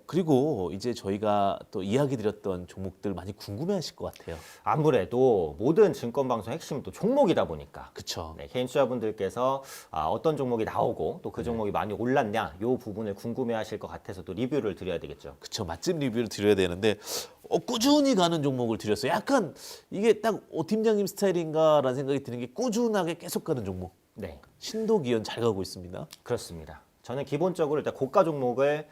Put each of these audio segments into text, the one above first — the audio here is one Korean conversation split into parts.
그리고 이제 저희가 또 이야기 드렸던 종목들 많이 궁금해하실 것 같아요. 아무래도 모든 증권방송 핵심 또 종목이다 보니까 그쵸? 네, 개인 투자분들께서 어떤 종목이 나오고 또 그 종목이 많이 올랐냐 이 부분을 궁금해하실 것 같아서 또 리뷰를 드려야 되겠죠. 그쵸. 맛집 리뷰를 드려야 되는데 꾸준히 가는 종목을 드렸어요. 약간 이게 딱 팀장님 스타일인가라는 생각이 드는 게 꾸준하게 계속 가는 종목. 네, 신도기현 잘 가고 있습니다. 그렇습니다. 저는 기본적으로 일단 고가 종목을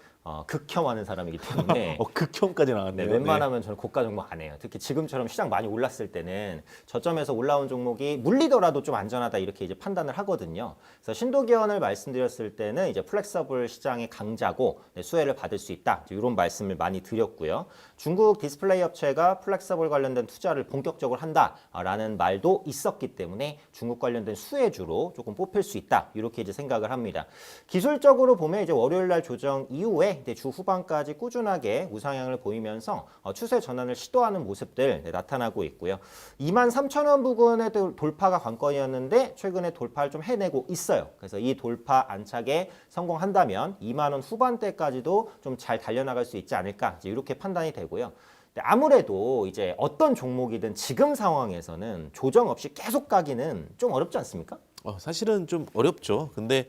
극혐하는 사람이기 때문에 극혐까지 네, 나왔네요. 웬만하면 저는 고가 종목 안 해요. 특히 지금처럼 시장 많이 올랐을 때는 저점에서 올라온 종목이 물리더라도 좀 안전하다 이렇게 이제 판단을 하거든요. 그래서 신도기현을 말씀드렸을 때는 이제 플렉서블 시장의 강자고 수혜를 받을 수 있다. 이런 말씀을 많이 드렸고요. 중국 디스플레이 업체가 플렉서블 관련된 투자를 본격적으로 한다라는 말도 있었기 때문에 중국 관련된 수혜주로 조금 뽑힐 수 있다. 이렇게 이제 생각을 합니다. 기술적으로 보면 이제 월요일 날 조정 이후에 주 후반까지 꾸준하게 우상향을 보이면서 추세 전환을 시도하는 모습들 나타나고 있고요. 23,000원 부근의 돌파가 관건이었는데 최근에 돌파를 좀 해내고 있어요. 그래서 이 돌파 안착에 성공한다면 2만 원 후반대까지도 좀 잘 달려나갈 수 있지 않을까 이렇게 판단이 되고요. 아무래도 이제 어떤 종목이든 지금 상황에서는 조정 없이 계속 가기는 좀 어렵지 않습니까? 사실은 좀 어렵죠. 근데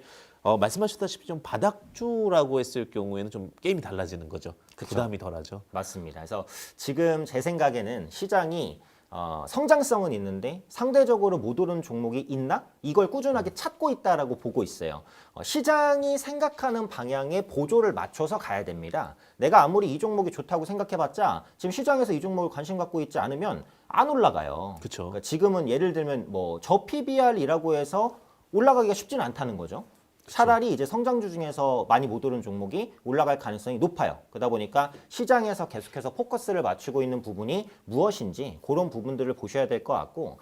말씀하셨다시피 좀 바닥주라고 했을 경우에는 좀 게임이 달라지는 거죠. 그쵸. 부담이 덜하죠. 맞습니다. 그래서 지금 제 생각에는 시장이 성장성은 있는데 상대적으로 못 오른 종목이 있나? 이걸 꾸준하게 찾고 있다라고 보고 있어요. 시장이 생각하는 방향에 보조를 맞춰서 가야 됩니다. 내가 아무리 이 종목이 좋다고 생각해봤자 지금 시장에서 이 종목을 관심 갖고 있지 않으면 안 올라가요. 그쵸. 그러니까 지금은 예를 들면 뭐 저 PBR이라고 해서 올라가기가 쉽지는 않다는 거죠. 차라리 이제 성장주 중에서 많이 못 오른 종목이 올라갈 가능성이 높아요. 그러다 보니까 시장에서 계속해서 포커스를 맞추고 있는 부분이 무엇인지 그런 부분들을 보셔야 될 것 같고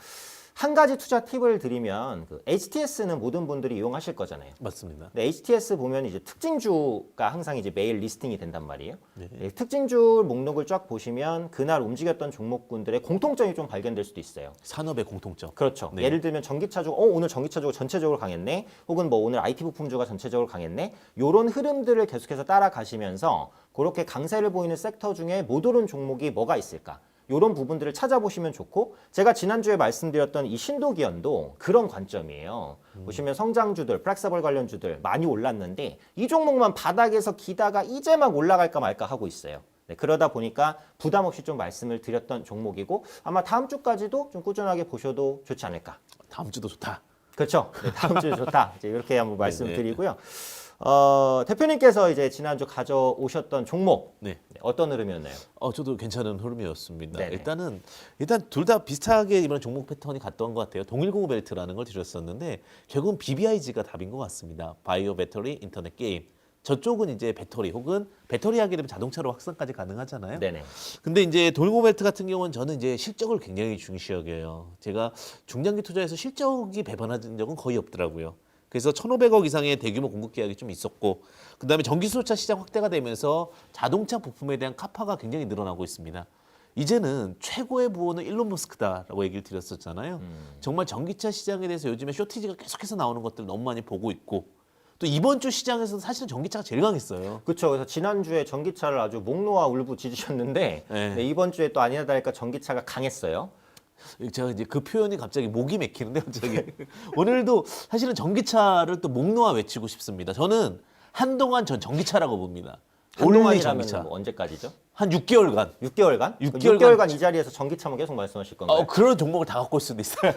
한 가지 투자 팁을 드리면 HTS는 모든 분들이 이용하실 거잖아요. 맞습니다. 근데 HTS 보면 이제 특징주가 항상 이제 매일 리스팅이 된단 말이에요. 네. 특징주 목록을 쫙 보시면 그날 움직였던 종목군들의 공통점이 좀 발견될 수도 있어요. 산업의 공통점. 그렇죠. 네. 예를 들면 전기차주, 오늘 전기차주가 전체적으로 강했네. 혹은 뭐 오늘 IT 부품주가 전체적으로 강했네. 요런 흐름들을 계속해서 따라가시면서 그렇게 강세를 보이는 섹터 중에 못 오른 종목이 뭐가 있을까? 이런 부분들을 찾아보시면 좋고 제가 지난주에 말씀드렸던 이 신도기현도 그런 관점이에요. 보시면 성장주들, 플렉서블 관련주들 많이 올랐는데 이 종목만 바닥에서 기다가 이제 막 올라갈까 말까 하고 있어요. 네, 그러다 보니까 부담 없이 좀 말씀을 드렸던 종목이고 아마 다음 주까지도 좀 꾸준하게 보셔도 좋지 않을까. 다음 주도 좋다. 그렇죠. 네, 다음 주에 좋다. 이제 이렇게 한번 말씀드리고요. 네. 대표님께서 이제 지난주 가져오셨던 종목 네. 어떤 흐름이었나요? 저도 괜찮은 흐름이었습니다. 네네. 일단 둘 다 비슷하게 이번 종목 패턴이 갔던 것 같아요. 동일공우 벨트라는 걸 드렸었는데 결국은 BBIG가 답인 것 같습니다. 바이오 배터리 인터넷 게임. 저쪽은 이제 배터리 혹은 배터리 하게 되면 자동차로 확산까지 가능하잖아요. 네네. 근데 이제 동일공우 벨트 같은 경우는 저는 이제 실적을 굉장히 중시 여겨요. 제가 중장기 투자에서 실적이 배반한 적은 거의 없더라고요. 그래서 1,500억 이상의 대규모 공급 계약이 좀 있었고 그다음에 전기수소차 시장 확대가 되면서 자동차 부품에 대한 카파가 굉장히 늘어나고 있습니다. 이제는 최고의 부호는 일론 머스크다라고 얘기를 드렸었잖아요. 정말 전기차 시장에 대해서 요즘에 쇼티지가 계속해서 나오는 것들 너무 많이 보고 있고 또 이번 주 시장에서는 사실은 전기차가 제일 강했어요. 그렇죠. 그래서 지난주에 전기차를 아주 목 놓아 울부짖으셨는데 네. 네, 이번 주에 또 아니나 다를까 전기차가 강했어요. 제가 이제 그 표현이 갑자기 목이 맥히는데 갑자기 오늘도 사실은 전기차를 또 목 놓아 외치고 싶습니다. 저는 한동안 전 전기차라고 봅니다. 올리 한동안이라면 전기차. 뭐 언제까지죠? 한 6개월간. 6개월간? 6개월간 이 자리에서 전기차만 계속 말씀하실 건가요? 그런 종목을 다 갖고 올 수도 있어요.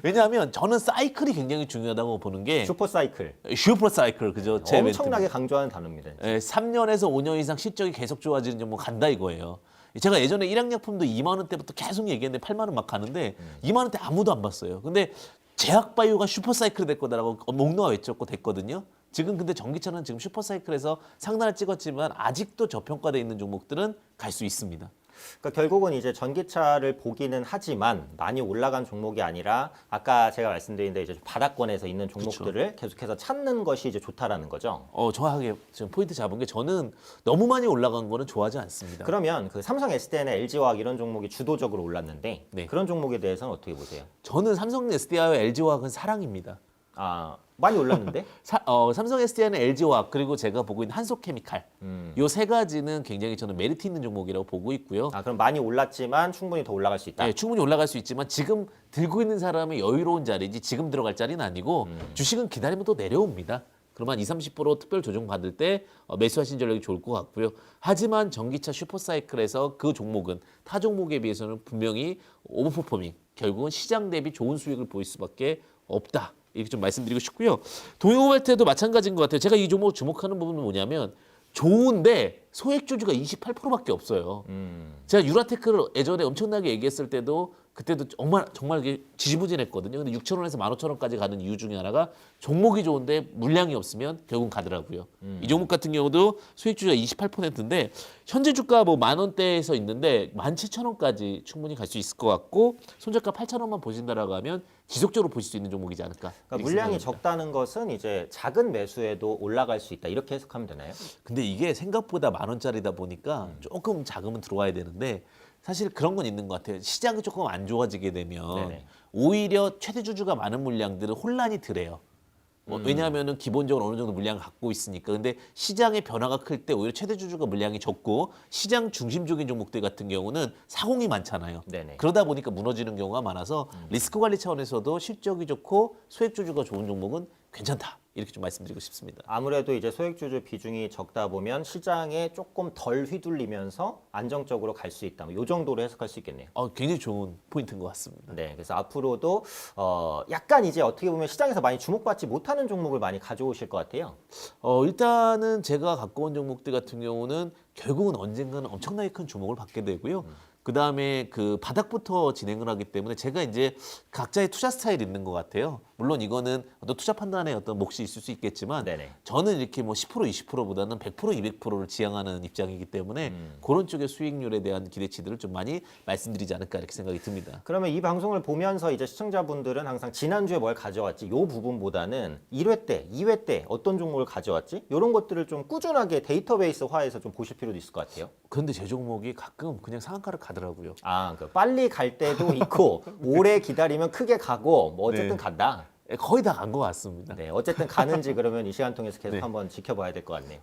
왜냐하면 저는 사이클이 굉장히 중요하다고 보는 게 슈퍼사이클. 슈퍼 사이클 그죠? 제 엄청나게 멘트는. 강조하는 단어입니다. 3년에서 5년 이상 실적이 계속 좋아지는 종목 간다 이거예요. 제가 예전에 일양약품도 2만 원대부터 계속 얘기했는데 8만 원 막 가는데 2만 원대 아무도 안 봤어요. 근데 제약바이오가 슈퍼사이클이 될 거다라고 목 놓아 외쳤고 됐거든요. 지금 근데 전기차는 지금 슈퍼사이클에서 상단을 찍었지만 아직도 저평가되어 있는 종목들은 갈 수 있습니다. 그러니까 결국은 이제 전기차를 보기는 하지만 많이 올라간 종목이 아니라 아까 제가 말씀드린 데 이제 바닥권에서 있는 종목들을 계속해서 찾는 것이 이제 좋다라는 거죠. 정확하게 지금 포인트 잡은 게 저는 너무 많이 올라간 거는 좋아하지 않습니다. 그러면 그 삼성 SDI나 LG화학 이런 종목이 주도적으로 올랐는데 네. 그런 종목에 대해서는 어떻게 보세요? 저는 삼성 SDI와 LG화학은 사랑입니다. 아, 많이 올랐는데? 삼성 SDI는 LG화학 그리고 제가 보고 있는 한솔케미칼 요 세 가지는 굉장히 저는 메리트 있는 종목이라고 보고 있고요. 아, 그럼 많이 올랐지만 충분히 더 올라갈 수 있다. 네, 충분히 올라갈 수 있지만 지금 들고 있는 사람의 여유로운 자리지 지금 들어갈 자리는 아니고 주식은 기다리면 또 내려옵니다. 그러면 20-30% 특별 조정 받을 때 매수하신 전략이 좋을 것 같고요. 하지만 전기차 슈퍼사이클에서 그 종목은 타 종목에 비해서는 분명히 오버퍼포밍, 결국은 시장 대비 좋은 수익을 보일 수밖에 없다. 이렇게 좀 말씀드리고 싶고요. 동행모발트도 마찬가지인 것 같아요. 제가 이 종목 주목하는 부분은 뭐냐면 좋은데 소액주주가 28%밖에 없어요. 제가 유라테크를 예전에 엄청나게 얘기했을 때도 그때도 정말 이게 지지부진했거든요. 근데 6,000원에서 15,000원까지 가는 이유 중에 하나가 종목이 좋은데 물량이 없으면 결국은 가더라고요. 이 종목 같은 경우도 수익주가 28%인데 현재 주가 뭐 10,000원대에서 있는데 17,000원까지 충분히 갈 수 있을 것 같고 손절가 8,000원만 보신다라고 하면 지속적으로 보실 수 있는 종목이지 않을까. 그러니까 이렇게 물량이 생각합니다. 적다는 것은 이제 작은 매수에도 올라갈 수 있다. 이렇게 해석하면 되나요? 근데 이게 생각보다 10,000원짜리다 보니까 조금 자금은 들어와야 되는데 사실 그런 건 있는 것 같아요. 시장이 조금 안 좋아지게 되면 네네. 오히려 최대 주주가 많은 물량들은 혼란이 덜해요. 왜냐하면은 기본적으로 어느 정도 물량을 갖고 있으니까. 근데 시장의 변화가 클 때 오히려 최대 주주가 물량이 적고 시장 중심적인 종목들 같은 경우는 사공이 많잖아요. 네네. 그러다 보니까 무너지는 경우가 많아서 리스크 관리 차원에서도 실적이 좋고 소액 주주가 좋은 종목은 괜찮다. 이렇게 좀 말씀드리고 싶습니다. 아무래도 이제 소액주주 비중이 적다 보면 시장에 조금 덜 휘둘리면서 안정적으로 갈 수 있다. 이 정도로 해석할 수 있겠네요. 굉장히 좋은 포인트인 것 같습니다. 네, 그래서 앞으로도 약간 이제 어떻게 보면 시장에서 많이 주목받지 못하는 종목을 많이 가져오실 것 같아요. 일단은 제가 갖고 온 종목들 같은 경우는 결국은 언젠가는 엄청나게 큰 주목을 받게 되고요. 그 다음에 그 바닥부터 진행을 하기 때문에 제가 이제 각자의 투자 스타일이 있는 것 같아요. 물론 이거는 어떤 투자 판단에 어떤 몫이 있을 수 있겠지만 네네. 저는 이렇게 뭐 10% 20%보다는 100% 200%를 지향하는 입장이기 때문에 그런 쪽의 수익률에 대한 기대치들을 좀 많이 말씀드리지 않을까 이렇게 생각이 듭니다. 그러면 이 방송을 보면서 이제 시청자분들은 항상 지난주에 뭘 가져왔지 이 부분보다는 1회 때, 2회 때 어떤 종목을 가져왔지 이런 것들을 좀 꾸준하게 데이터베이스화해서 좀 보실 필요도 있을 것 같아요. 그런데 제 종목이 가끔 그냥 상한가를 가더라고요. 아, 그 빨리 갈 때도 있고 오래 기다리면 크게 가고 뭐 어쨌든 네. 간다. 거의 다 간 것 같습니다. 네, 어쨌든 가는지 그러면 이 시간 통해서 계속 한번 지켜봐야 될 것 같네요.